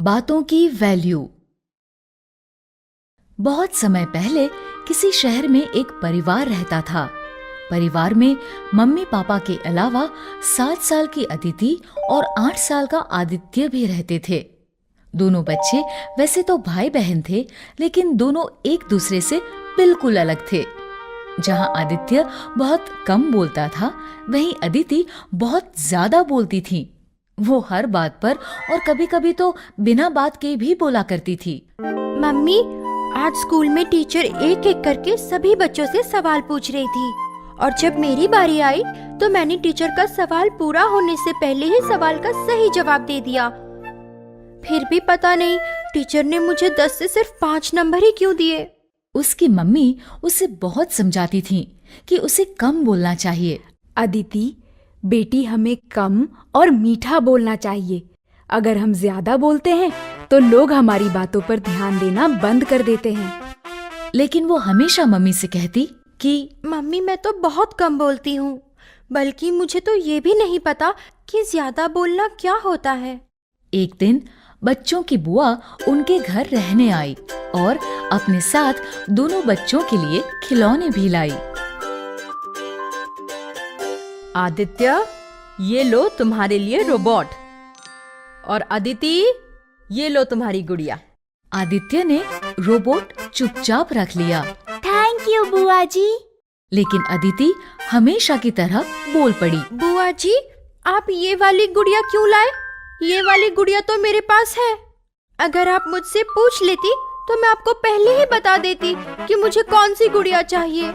बातों की वैल्यू। बहुत समय पहले किसी शहर में एक परिवार रहता था। परिवार में मम्मी पापा के अलावा 7 साल की अदिति और 8 साल का आदित्य भी रहते थे। दोनों बच्चे वैसे तो भाई बहन थे, लेकिन दोनों एक दूसरे से बिल्कुल अलग थे। जहां आदित्य बहुत कम बोलता था, वहीं अदिति बहुत ज्यादा बोलती थी। वो हर बात पर और कभी-कभी तो बिना बात के भी बोला करती थी। मम्मी, आज स्कूल में टीचर एक एक करके सभी बच्चों से सवाल पूछ रही थी और जब मेरी बारी आई तो मैंने टीचर का सवाल पूरा होने से पहले ही सवाल का सही जवाब दे दिया। फिर भी पता नहीं टीचर ने मुझे 10 से सिर्फ 5 नंबर ही क्यों दिए। उसकी मम्मी उसे बहुत समझाती थी कि उसे कम बोलना चाहिए। अदिति बेटी, हमें कम और मीठा बोलना चाहिए। अगर हम ज्यादा बोलते हैं तो लोग हमारी बातों पर ध्यान देना बंद कर देते हैं। लेकिन वो हमेशा मम्मी से कहती कि मम्मी, मैं तो बहुत कम बोलती हूँ, बल्कि मुझे तो ये भी नहीं पता कि ज्यादा बोलना क्या होता है। एक दिन बच्चों की बुआ उनके घर रहने आई और अपने साथ दोनों बच्चों के लिए खिलौने भी लाई। आदित्य, ये लो तुम्हारे लिए रोबोट, और अदिति, ये लो तुम्हारी गुड़िया। आदित्य ने रोबोट चुपचाप रख लिया। थैंक यू बुआ जी। लेकिन अदिति हमेशा की तरह बोल पड़ी। बुआ जी, आप ये वाली गुड़िया क्यों लाए? ये वाली गुड़िया तो मेरे पास है। अगर आप मुझसे पूछ लेती तो मैं आपको पहले ही बता देती कि मुझे कौन सी गुड़िया चाहिए।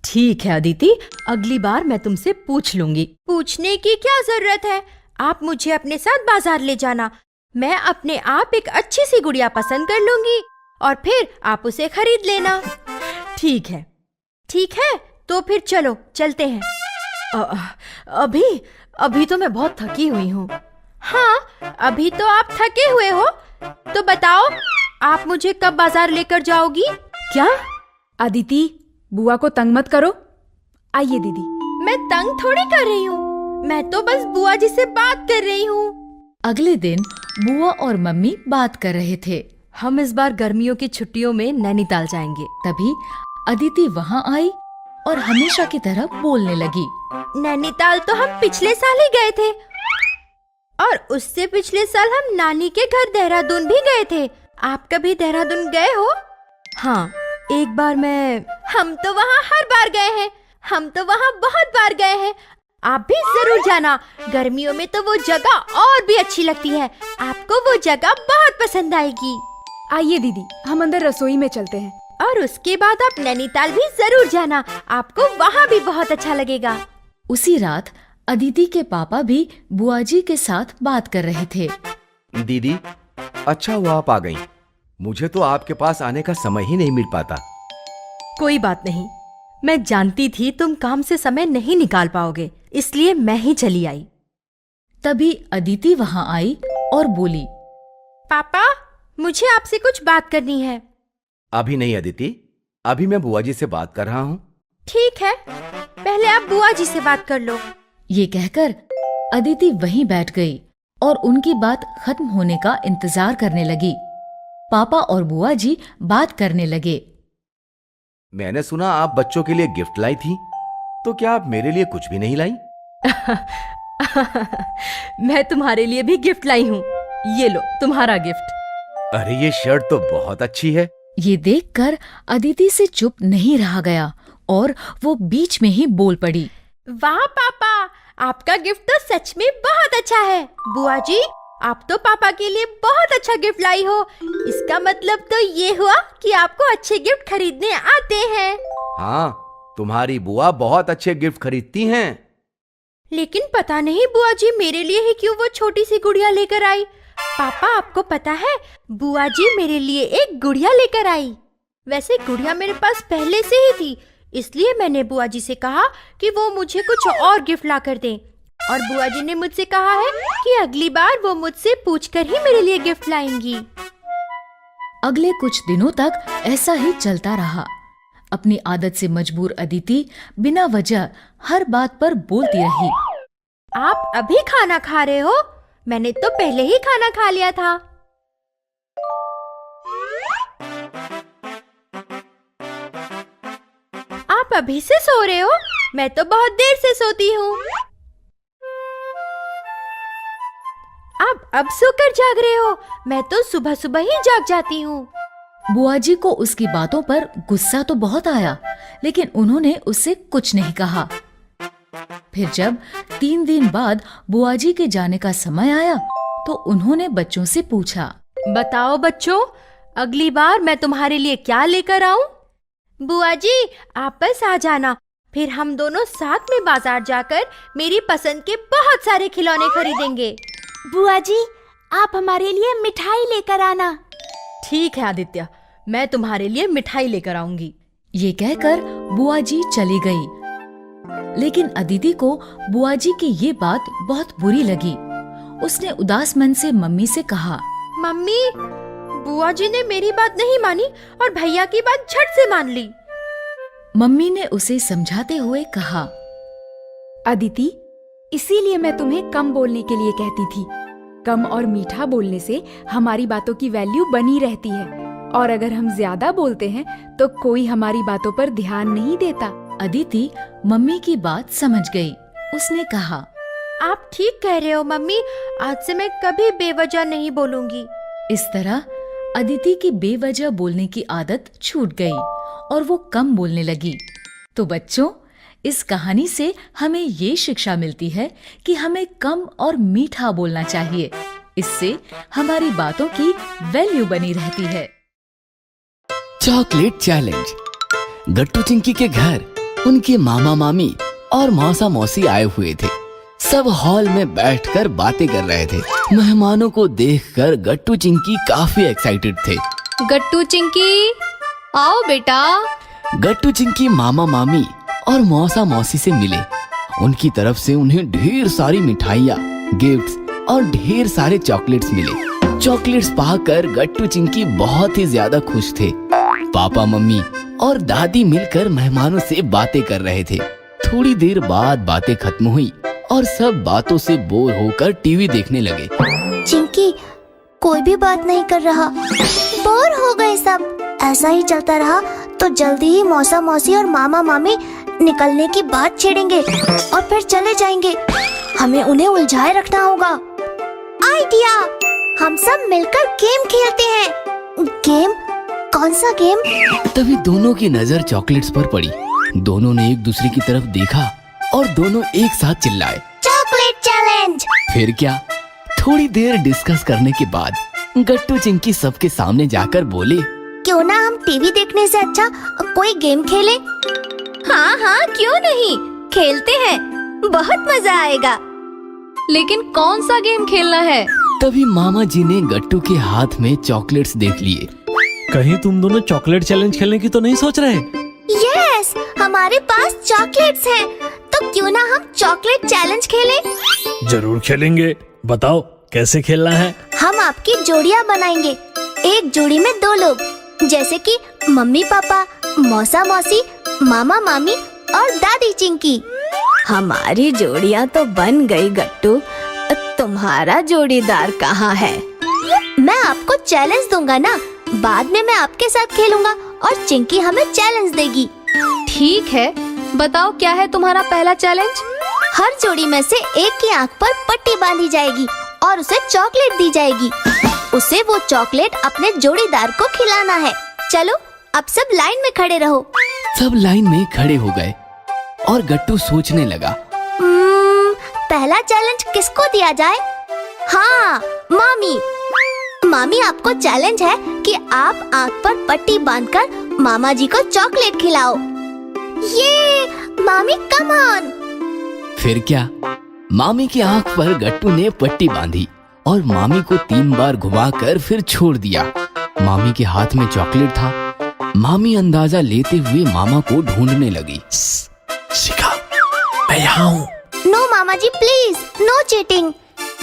ठीक है अदिति, अगली बार मैं तुमसे पूछ लूंगी। पूछने की क्या जरूरत है? आप मुझे अपने साथ बाजार ले जाना। मैं अपने आप एक अच्छी सी गुड़िया पसंद कर लूंगी और फिर आप उसे खरीद लेना। ठीक है। ठीक है, तो फिर चलो चलते हैं। अभी तो मैं बहुत थकी हुई हूँ। हाँ, अभी तो आप थके हुए हो। तो बताओ, आप मुझे कब बाजार लेकर जाओगी? क्या? अदिति, बुआ को तंग मत करो। आइए दीदी। मैं तंग थोड़ी कर रही हूँ, मैं तो बस बुआ जी से बात कर रही हूँ। अगले दिन बुआ और मम्मी बात कर रहे थे। हम इस बार गर्मियों की छुट्टियों में नैनीताल जाएंगे। तभी अदिति वहाँ आई और हमेशा की तरह बोलने लगी। नैनीताल तो हम पिछले साल ही गए थे और उससे पिछले साल हम नानी के घर देहरादून भी गए थे। आप कभी देहरादून गए हो? हाँ, एक बार मैं। हम तो वहाँ हर बार गए हैं। हम तो वहाँ बहुत बार गए हैं। आप भी जरूर जाना। गर्मियों में तो वो जगह और भी अच्छी लगती है। आपको वो जगह बहुत पसंद आएगी। आइए दीदी, हम अंदर रसोई में चलते हैं। और उसके बाद आप नैनीताल भी जरूर जाना। आपको वहाँ भी बहुत अच्छा लगेगा। उसी रात अदिति के पापा भी बुआ जी के साथ बात कर रहे थे। दीदी, अच्छा हुआ आप आ गईं। मुझे तो आपके पास आने का समय ही नहीं मिल पाता। कोई बात नहीं, मैं जानती थी तुम काम से समय नहीं निकाल पाओगे, इसलिए मैं ही चली आई। तभी अदिति वहाँ आई और बोली, पापा, मुझे आपसे कुछ बात करनी है। अभी नहीं अदिति, अभी मैं बुआ जी से बात कर रहा हूँ। ठीक है, पहले आप बुआ जी से बात कर लो। ये कहकर अदिति वहीं बैठ गई और उनकी बात खत्म होने का इंतजार करने लगी। पापा और बुआ जी बात करने लगे। मैंने सुना आप बच्चों के लिए गिफ्ट लाई थी, तो क्या आप मेरे लिए कुछ भी नहीं लाई? मैं तुम्हारे लिए भी गिफ्ट लाई हूँ। ये लो तुम्हारा गिफ्ट। अरे ये शर्ट तो बहुत अच्छी है। ये देखकर अदिति से चुप नहीं रहा गया और वो बीच में ही बोल पड़ी। वाह पापा, आपका गिफ्ट तो सच में बहुत अच्छा है। बुआ जी, आप तो पापा के लिए बहुत अच्छा गिफ्ट लाई हो। इसका मतलब तो ये हुआ कि आपको अच्छे गिफ्ट खरीदने आते हैं। हाँ, तुम्हारी बुआ बहुत अच्छे गिफ्ट खरीदती हैं। लेकिन पता नहीं बुआ जी मेरे लिए ही क्यों वो छोटी सी गुड़िया लेकर आई। पापा, आपको पता है, बुआ जी मेरे लिए एक गुड़िया लेकर आई। वैसे गुड़िया मेरे पास पहले से ही थी, इसलिए मैंने बुआ जी से कहा कि वो मुझे कुछ और गिफ्ट ला कर दें। और बुआ जी ने मुझसे कहा है कि अगली बार वो मुझसे पूछकर ही मेरे लिए गिफ्ट लाएंगी। अगले कुछ दिनों तक ऐसा ही चलता रहा। अपनी आदत से मजबूर अदिति बिना वजह हर बात पर बोलती रही। आप अभी खाना खा रहे हो? मैंने तो पहले ही खाना खा लिया था। आप अभी से सो रहे हो? मैं तो बहुत देर से सोती हूँ। आप अब सोकर जाग रहे हो? मैं तो सुबह सुबह ही जाग जाती हूँ। बुआ जी को उसकी बातों पर गुस्सा तो बहुत आया, लेकिन उन्होंने उससे कुछ नहीं कहा। फिर जब 3 दिन बाद बुआ जी के जाने का समय आया तो उन्होंने बच्चों से पूछा, बताओ बच्चों, अगली बार मैं तुम्हारे लिए क्या लेकर आऊं? बुआ जी, आप बस आ जाना, फिर हम दोनों साथ में बाजार जाकर मेरी पसंद के बहुत सारे खिलौने खरीदेंगे। बुआ जी, आप हमारे लिए मिठाई लेकर आना। ठीक है आदित्य, मैं तुम्हारे लिए मिठाई लेकर आऊंगी। ये कहकर बुआ जी चली गई। लेकिन अदिति को बुआ जी की ये बात बहुत बुरी लगी। उसने उदास मन से मम्मी से कहा, मम्मी, बुआ जी ने मेरी बात नहीं मानी और भैया की बात झट से मान ली। मम्मी ने उसे समझाते हुए कहा, अदिति, इसीलिए मैं तुम्हें कम बोलने के लिए कहती थी। कम और मीठा बोलने से हमारी बातों की वैल्यू बनी रहती है, और अगर हम ज्यादा बोलते हैं तो कोई हमारी बातों पर ध्यान नहीं देता। अदिति मम्मी की बात समझ गई। उसने कहा, आप ठीक कह रहे हो मम्मी, आज से मैं कभी बेवजह नहीं बोलूंगी। इस तरह अदिति की बेवजह बोलने की आदत छूट गई और वो कम बोलने लगी। तो बच्चों, इस कहानी से हमें ये शिक्षा मिलती है कि हमें कम और मीठा बोलना चाहिए। इससे हमारी बातों की वैल्यू बनी रहती है। Chocolate challenge. गट्टू चिंकी के घर उनके मामा मामी और मौसा मौसी आए हुए थे। सब हॉल में बैठकर बातें कर रहे थे। मेहमानों को देखकर गट्टू चिंकी काफी एक्साइटेड थे। गट्टू चिंकी, आओ बेटा। गट्टू चिंकी मामा मामी और मौसा मौसी से मिले। उनकी तरफ से उन्हें ढेर सारी मिठाइयाँ, गिफ्ट्स और ढेर सारे चॉकलेट्स मिले। चॉकलेट्स पाकर गट्टू चिंकी बहुत ही ज्यादा खुश थे। पापा मम्मी और दादी मिलकर मेहमानों से बातें कर रहे थे। थोड़ी देर बाद बातें खत्म हुई और सब बातों से बोर होकर टीवी देखने लगे। चिंकी, कोई भी बात नहीं कर रहा, बोर हो गए सब। ऐसा ही चलता रहा तो जल्दी ही मौसा मौसी और मामा मामी निकलने की बात छेड़ेंगे और फिर चले जाएंगे। हमें उन्हें उलझाए रखना होगा। आइडिया, हम सब मिलकर गेम खेलते हैं। गेम? कौन सा गेम? तभी दोनों की नजर चॉकलेट्स पर पड़ी। दोनों ने एक दूसरे की तरफ देखा और दोनों एक साथ चिल्लाए, चॉकलेट चैलेंज। फिर क्या, थोड़ी देर डिस्कस करने के बाद गट्टू चिंकी सबके सामने जाकर बोले, क्यों ना हम टीवी देखने से अच्छा कोई गेम खेलें? हाँ हाँ, क्यों नहीं, खेलते हैं, बहुत मजा आएगा। लेकिन कौन सा गेम खेलना है? तभी मामा जी ने गट्टू के हाथ में चॉकलेट्स देख लिए। कहीं तुम दोनों चॉकलेट चैलेंज खेलने की तो नहीं सोच रहे? यस, हमारे पास चॉकलेट्स हैं, तो क्यों ना हम चॉकलेट चैलेंज खेलें? जरूर खेलेंगे, बताओ कैसे खेलना है? हम आपकी जोड़ियाँ बनाएंगे। एक जोड़ी में 2 लोग, जैसे कि मम्मी पापा, मौसा मौसी, मामा मामी और दादी चिंकी। हमारी जोड़ियाँ तो बन गई गट्टू, तुम्हारा जोड़ीदार कहाँ है? मैं आपको चैलेंज दूंगा ना, बाद में मैं आपके साथ खेलूंगा और चिंकी हमें चैलेंज देगी। ठीक है, बताओ क्या है तुम्हारा पहला चैलेंज? हर जोड़ी में से एक की आंख पर पट्टी बांधी जाएगी और उसे चॉकलेट दी जाएगी। उसे वो चॉकलेट अपने जोड़ीदार को खिलाना है। चलो, अब सब लाइन में खड़े रहो। सब लाइन में खड़े हो गए और गट्टू सोचने लगा, पहला चैलेंज किसको दिया जाए? हाँ, मामी। मामी, आपको चैलेंज है कि आप आंख पर पट्टी बांधकर मामा जी को चॉकलेट खिलाओ। ये मामी, कम ऑन। फिर क्या, मामी की आंख पर गट्टू ने पट्टी बांधी और मामी को 3 बार घुमाकर फिर छोड़ दिया। मामी के हाथ में चॉकलेट था। मामी अंदाजा लेते हुए मामा को ढूंढने लगी। शिखा, मैं यहाँ हूँ। नो मामा जी, प्लीज, नो चीटिंग।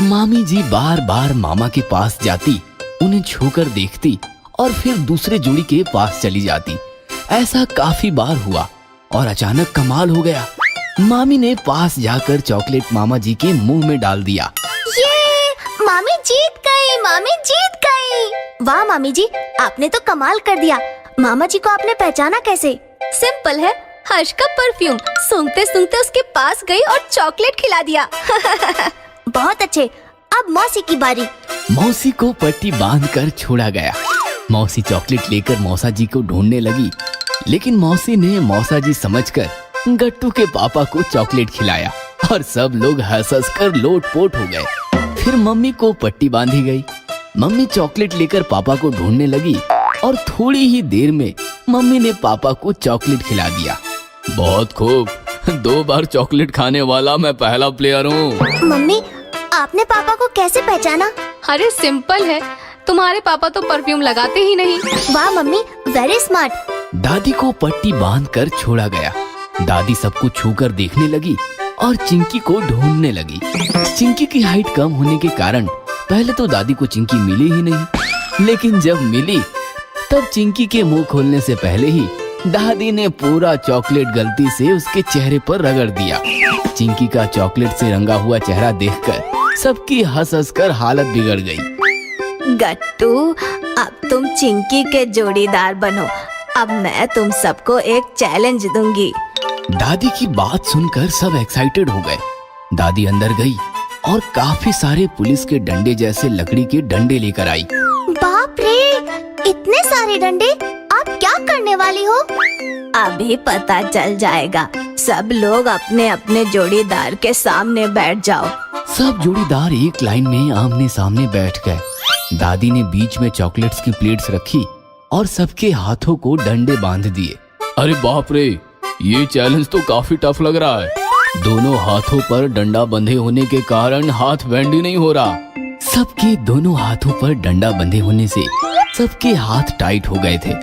मामी जी बार बार मामा के पास जाती, उन्हें छूकर देखती और फिर दूसरे जोड़ी के पास चली जाती। ऐसा काफी बार हुआ और अचानक कमाल हो गया। मामी ने पास जाकर चॉकलेट मामा जी के मुंह में डाल दिया। ये मामी जीत गई, मामी जीत गई। वाह मामी जी, आपने तो कमाल कर दिया। मामा जी को आपने पहचाना कैसे? सिंपल है, हर्ष का परफ्यूम सूंघते सूंघते उसके पास गई और चॉकलेट खिला दिया। बहुत अच्छे। अब मौसी की बारी। मौसी को पट्टी बांधकर छोड़ा गया। मौसी चॉकलेट लेकर मौसा जी को ढूंढने लगी, लेकिन मौसी ने मौसा जी समझकर गट्टू के पापा को चॉकलेट खिलाया और सब लोग हंस हंस कर लोटपोट हो गए। फिर मम्मी को पट्टी बांधी गई। मम्मी चॉकलेट लेकर पापा को ढूंढने लगी और थोड़ी ही देर में मम्मी ने पापा को चॉकलेट खिला दिया। बहुत खूब, 2 बार चॉकलेट खाने वाला मैं पहला प्लेयर हूँ। मम्मी, आपने पापा को कैसे पहचाना? अरे सिंपल है, तुम्हारे पापा तो परफ्यूम लगाते ही नहीं। वाह मम्मी, वेरी स्मार्ट। दादी को पट्टी बांधकर छोड़ा गया। दादी सबको छूकर देखने लगी और चिंकी को ढूंढने लगी। चिंकी की हाइट कम होने के कारण पहले तो दादी को चिंकी मिली ही नहीं, लेकिन जब मिली तब चिंकी के मुंह खोलने से पहले ही दादी ने पूरा चॉकलेट गलती से उसके चेहरे पर रगड़ दिया। चिंकी का चॉकलेट से रंगा हुआ चेहरा देखकर सबकी हंस हंस कर हालत बिगड़ गई। गट्टू, अब तुम चिंकी के जोड़ीदार बनो। अब मैं तुम सबको एक चैलेंज दूंगी। दादी की बात सुनकर सब एक्साइटेड हो गए। दादी अंदर गई और काफी सारे पुलिस के डंडे जैसे लकड़ी के डंडे लेकर आई। बाप रे, इतने सारे डंडे! आप क्या करने वाली हो? अभी पता चल जाएगा। सब लोग अपने अपने जोड़ीदार के सामने बैठ जाओ। सब जोड़ीदार एक लाइन में आमने सामने बैठ गए। दादी ने बीच में चॉकलेट्स की प्लेट्स रखी और सबके हाथों को डंडे बांध दिए। अरे बाप रे, ये चैलेंज तो काफी टफ लग रहा है। दोनों हाथों पर डंडा बंधे होने के कारण हाथ बेंड ही नहीं हो रहा। सबके दोनों हाथों पर डंडा बंधे होने से सबके हाथ टाइट हो गए थे,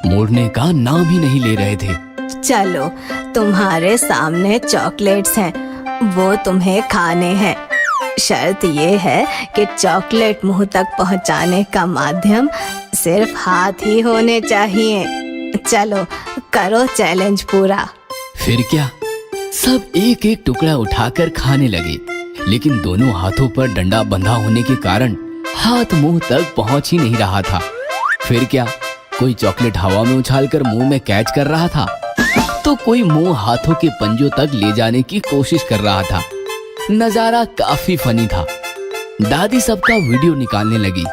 मोड़ने का नाम ही नहीं ले रहे थे। चलो, तुम्हारे सामने चॉकलेट्स हैं, वो तुम्हें खाने हैं। शर्त ये है कि चॉकलेट मुंह तक पहुंचाने का माध्यम सिर्फ हाथ ही होने चाहिए। चलो, करो चैलेंज पूरा। फिर क्या, सब एक एक टुकड़ा उठाकर खाने लगे, लेकिन दोनों हाथों पर डंडा बंधा होने के कारण हाथ मुंह तक पहुंच ही नहीं रहा था। फिर क्या, कोई चॉकलेट हवा में उछालकर मुंह में कैच कर रहा था, तो कोई मुंह हाथों के पंजों तक ले जाने की कोशिश कर रहा था। नजारा काफी फनी था। दादी सबका वीडियो निकालने लगी।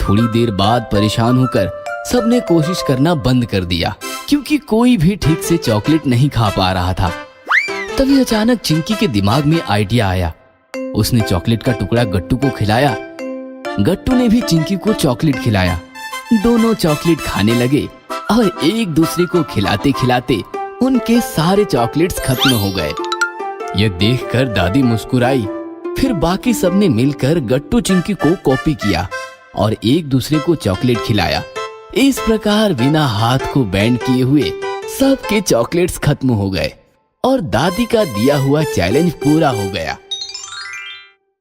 थोड़ी देर बाद परेशान होकर सबने कोशिश करना बंद कर दिया, क्योंकि कोई भी ठीक से चॉकलेट नहीं खा पा रहा था। तभी अचानक चिंकी के दिमाग में आइडिया आया। उसने चॉकलेट का टुकड़ा गट्टू को खिलाया। गट्टू ने भी चिंकी को चॉकलेट खिलाया। दोनों चॉकलेट खाने लगे और एक दूसरे को खिलाते खिलाते उनके सारे चॉकलेट्स खत्म हो गए। ये देखकर दादी मुस्कुराई। फिर बाकी सबने मिलकर गट्टू चिंकी को कॉपी किया और एक दूसरे को चॉकलेट खिलाया। इस प्रकार बिना हाथ को बैंड किए हुए सबके चॉकलेट्स खत्म हो गए और दादी का दिया हुआ चैलेंज पूरा हो गया।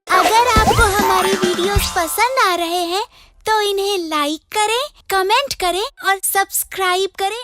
अगर आपको हमारी वीडियोस पसंद आ रहे हैं तो इन्हें लाइक करें, कमेंट करें और सब्सक्राइब करें